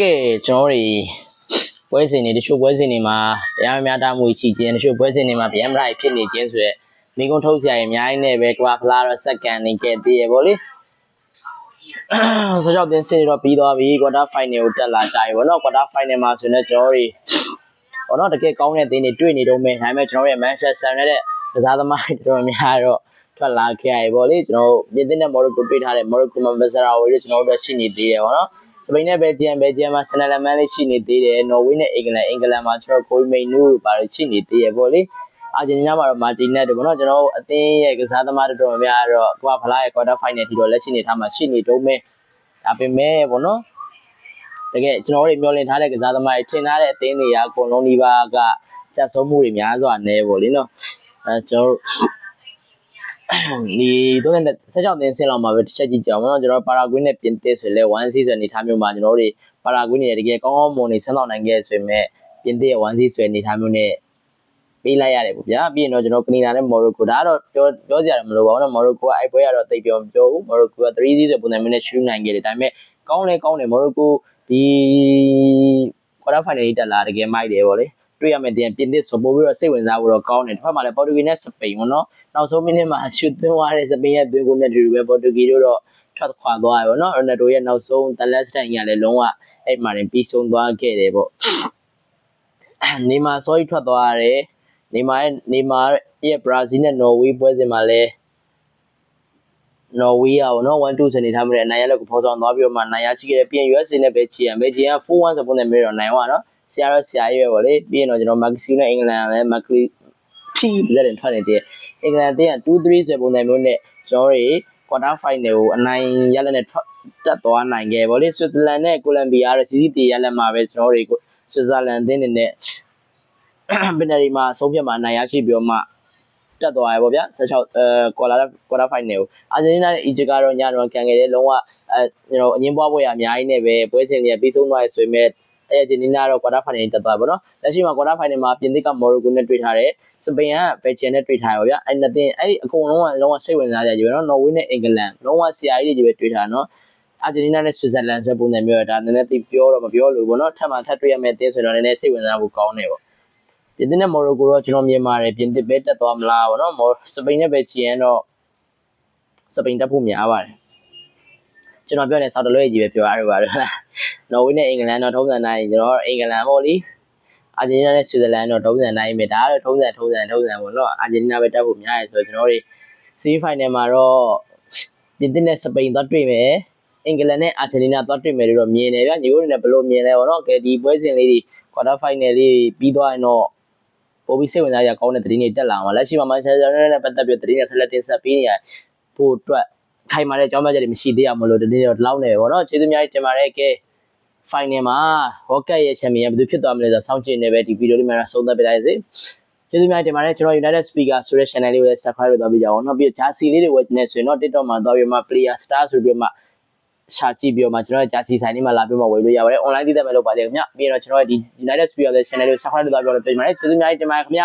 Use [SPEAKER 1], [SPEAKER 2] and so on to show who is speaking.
[SPEAKER 1] ကဲကျွန်တော်တို့ပွဲစဉ်တွေတချို့ပွဲစဉ်တွေမှာတရားများတာမှုရှိခြင်းတချို့ပွဲစဉ်တွေမှာဗျမ်းမလိုက်ဖြစ်နေခြင်းဆိုရက်မိကုန်းထုတ်ဆရာကြီးအများကြီးနဲ့ပဲကွာဖလားတော့စက္ကန်နေခဲ့သေးရပေါ့လေဆိုတော့တင်စင်တော့ပြီးသွားပြီကွာတာဖိုင်နယ်ကိုတက်လာကြပြီပေါ့နော်ကွာတာဖိုင်နယ်မှာဆိုရင်ကျွန်တော်တို့ဘောနော်တကယ်ကောင်းတဲ့တင်းတွေတွေ့နေတော့မယ်ဒါပေမဲ့ကျွန်တော်ရဲ့မန်ချက်စတာနဲ့ကစားသမားတွေတော်များတော့ထွက်လာခဲ့ရပေါ့လေကျွန်တော်ပြင်သစ်နဲ့မော်ရိုကိုတွေ့ထားတဲ့မော်ရိုကိုမှာဗဇရာဝေးကျွန်တော်တို့ရှိနေသေးတယ်ပေါ့နော်စပိန်နဲ့ဘယ်ဂျီယမ်မှာဆန်နယ်လမန်လေးရှိနေသေးတယ်နော်ဝေးနဲ့အင်္ဂလန်မှာကျွန်တော်ကိုမိန်နူးတို့ပါလို့ရှိနေသေးရပေါ့လေအာဂျင်တီးနားမှာတော့မာတီနက်တို့ပေါ့နော်ကျွန်တော်အသင်းရဲ့ကစားသမားတော်တော်များတော့ကွာဖလားရဲ့ကွာတာဖိုင်နယ်ထိတော့လက်ရှိနေထားမှာရှိနေတော့မယ်ဒါပေမဲ့ပေါ့နော်တကယ်ကျွန်တော်တို့မျှော်လင့်ထားတဲ့ကစားသမားတွေထင်ထားတဲ့အသင်းတွေကအကုန်လုံးဒီပါကကျဆုံးမှုတွေများစွာနေပေါ့လေနော်ကျွန်တော်ဒီတော့ဆက်ကြောင်တင်ဆင်းလောက်မှာပဲတစ်ချက်ကြည့်ကြအောင်နော်ကျွန်တော်ပါရာဂွေးနဲ့ပြင်သစ်ဆိုလဲ 1C ဆိုအနေထားမျိုးမှာကျွန်တော်တို့ပါရာဂွေးနေတကယ်ကောင်းကောင်းမွန်နေဆန်းတော့နိုင်ခဲ့ဆိုပေမဲ့ပြင်သစ်ရဲ့ 1C ဆိုအနေထားမျိုးနဲ့ပေးလိုက်ရတယ်ပေါ့ဗျာပြီးရင်တော့ကျွန်တော်ကနေဒါနဲ့မော်ရိုကိုဒါကတော့ပြောစရာမလိုပါဘူးနော်မော်ရိုကိုကအဲ့ပွဲကတော့တိတ်ပြောဘူးမော်ရိုကိုက 3C ဆိုပုံစံမျိုးနဲ့ရှူနိုင်ခဲ့တယ်ဒါပေမဲ့ကောင်းတယ်မော်ရိုကိုဒီကွာတာဖိုင်နယ်ကြီးတက်လာတကယ်မိုက်တယ်ပေါ့လေတွေ့ရမယ်တင်ပြင်သစ်ဆိုပို့ပြီးတော့စိတ်ဝင်စားဖို့တော့ကောင်းတယ်တစ်ဖက်မှာလည်းပေါ်တူဂီနဲ့စပိန်ပေါ့နော်နောက်ဆုံးမိနစ်မှာရှူသွင်းသွားတဲ့စပိန်ရဲ့သွင်းကိုနဲ့တူပဲပေါ်တူဂီတို့တော့ထွက်ခွာသွားတယ်ပေါ့နော်ရိုနယ်ဒိုရဲ့နောက်ဆုံးတလက်စတိုင်ကြီးကလည်းလုံးဝအဲ့မှာတင်ပြီးဆုံးသွားခဲ့တယ်ပေါ့နေမာစောကြီးထွက်သွားတယ်နေမာရဲ့ဘရာဇီးနဲ့နော်ဝေးပွဲစဉ်မှာလည်းနော်ဝေးရပေါ့နော်1-2ဆိုနေထားမှလည်းနိုင်ရလောက်ကိုဖော်ဆောင်သွားပြီးတော့မှနိုင်ရရှိခဲ့တဲ့ပြင် USA နဲ့ပဲချီရမယ်ဂျီက 4-1 ဆိုပုံနဲ့မျိုးတော့နိုင်သွားနော်ဆရာကြီးပဲပေါ့လေပြီးရင်တော့ကျွန်တော်မက်ကစီနဲ့အင်္ဂလန်ကလည်းမက်ကလီဖီလက်တင်ထွက်နေတဲ့အင်္ဂလန်တင်းက 2-3 ဆိုပုံစံမျိုးနဲ့ကျွန်တော်တို့ကွာတာဖိုင်နယ်ကိုအနိုင်ရလက်နဲ့တက်သွားနိုင်ခဲ့ပေါ့လေဆွစ်ဇာလန်နဲ့ကိုလံဘီယာရဲ့စီစီတီရလက်မှာပဲကျွန်တော်တို့ဆွစ်ဇာလန်တင်းနဲ့ပင်နယ်ဒီမှာဆုံးဖြတ်မှာနိုင်ရရှိပြီးတော့မှတက်သွားရပေါ့ဗျာ16ကွာတာဖိုင်နယ်ကိုအာဂျင်တီးနားနဲ့အီဂျစ်ကတော့ညတော့ခံခဲ့တယ်လုံးဝကျွန်တော်အငင်းပွားပွဲအများကြီးနဲ့ပဲပွဲစဉ်တွေပြီးဆုံးသွားရဆိုပေမဲ့အာဂျင်တီးနားတော့ကွာတာဖိုင်နယ်တက်သွားပါတော့လက်ရှိမှာကွာတာဖိုင်နယ်မှာပြင်သစ်ကမော်ရိုကိုနဲ့တွေ့ထားတယ်စပိန်ကဘယ်ဂျီနဲ့တွေ့ထားရပါဗျာအဲ့နှစ်သင်းအဲ့အကုန်လုံးကလုံးဝစိတ်ဝင်စားကြကြီးပဲနော်နော်ဝေးနဲ့အင်္ဂလန်လုံးဝဆရာကြီးတွေကြီးပဲတွေ့ထားနော်အာဂျင်တီးနားနဲ့ဆွစ်ဇာလန်ဆိုပုံစံမျိုးဒါနည်းနည်းသိပြောတော့မပြောလို့ပေါ့နော်ထပ်မှထပ်တွေ့ရမယ့်အသင်းဆိုတော့နည်းနည်းစိတ်ဝင်စားဖို့ကောင်းတယ်ပေါ့ပြင်သစ်နဲ့မော်ရိုကိုတော့ကျွန်တော်မြင်ပါတယ်ပြင်သစ်ပဲတက်သွားမလားပေါ့နော်စပိန်နဲ့ပဲချီရင်တော့စပိန်တက်ဖို့များပါတယ်ကျွန်တော်ပြောနေဆောက်တလွဲကြီးပဲပြောရပါတော့နော်ဝေးနဲ့အင်္ဂလန်တော့ထုံးစံတိုင်းကျွန်တော်အင်္ဂလန်ပေါ့လေအာဂျင်တီးနားနဲ့ဆွစ်ဇာလန်တော့ထုံးစံတိုင်းပဲဒါကတော့ထုံးစံပေါ့နော်အာဂျင်တီးနားပဲတက်ဖို့များရယ်ဆိုတော့ကျွန်တော်တို့စီးဖိုင်နယ်မှာတော့ပြင်သစ်နဲ့စပိန်သွားတွေ့မယ်အင်္ဂလန်နဲ့အာဂျင်တီးနားသွားတွေ့မယ်လို့တော့မြင်တယ်ဗျညီတို့တွေနဲ့ဘယ်လိုမြင်လဲပေါ့နော်ကဲဒီပွဲစဉ်လေးတွေကွာတာဖိုင်နယ်လေးပြီးသွားရင်တော့ပိုပြီးစိတ်ဝင်စားရကောင်းတဲ့သတင်းတွေတက်လာမှာလက်ရှိမှာမန်ချက်စတာနဲ့ပတ်သက်ပြီးသတင်းတွေဆက်လက်တင်ဆက်ပေးနေရဖို့အတွက်ခိုင်မာတဲ့အကြောင်းပြချက်တွေမရှိသေးရမလို့တင်းတော့လောက်နေပေါ့နော်ကျေးဇူးအများကြီးတင်ပါတယ်ကဲဖိုင်နယ်မှာဟော့ကတ်ရဲ့ချန်ပီယံဘယ်သူဖြစ်သွားမလဲဆိုတော့စောင့်ကြည့်နေပဲဒီဗီဒီယိုလေးမှာဆုံးသက်ပေးလိုက်စေကျေးဇူးများတင်ပါတယ်ကျွန်တော် United Speaker ဆိုတဲ့ channel လေးကိုလည်း subscribe လုပ်သွားပြီးကြအောင်နောက်ပြီးဂျာစီလေးတွေဝယ်နေဆိုရင်တော့ TikTok မှာသွားပြီးမှ Player Star ဆိုပြီးမှရှာကြည့်ပြီးတော့မှကျွန်တော်ဂျာစီဆိုင်လေးမှာလာပြီးမှဝယ်လို့ရပါတယ် online သိတဲ့မဲ့လို့ပါတယ်ခင်ဗျပြီးရင်တော့ကျွန်တော်ဒီ United Speaker ရဲ့ channel လေးကို subscribe လုပ်သွားပြီးတော့ပြင်ပါတယ်ကျေးဇူးများတင်ပါတယ်ခင်ဗျ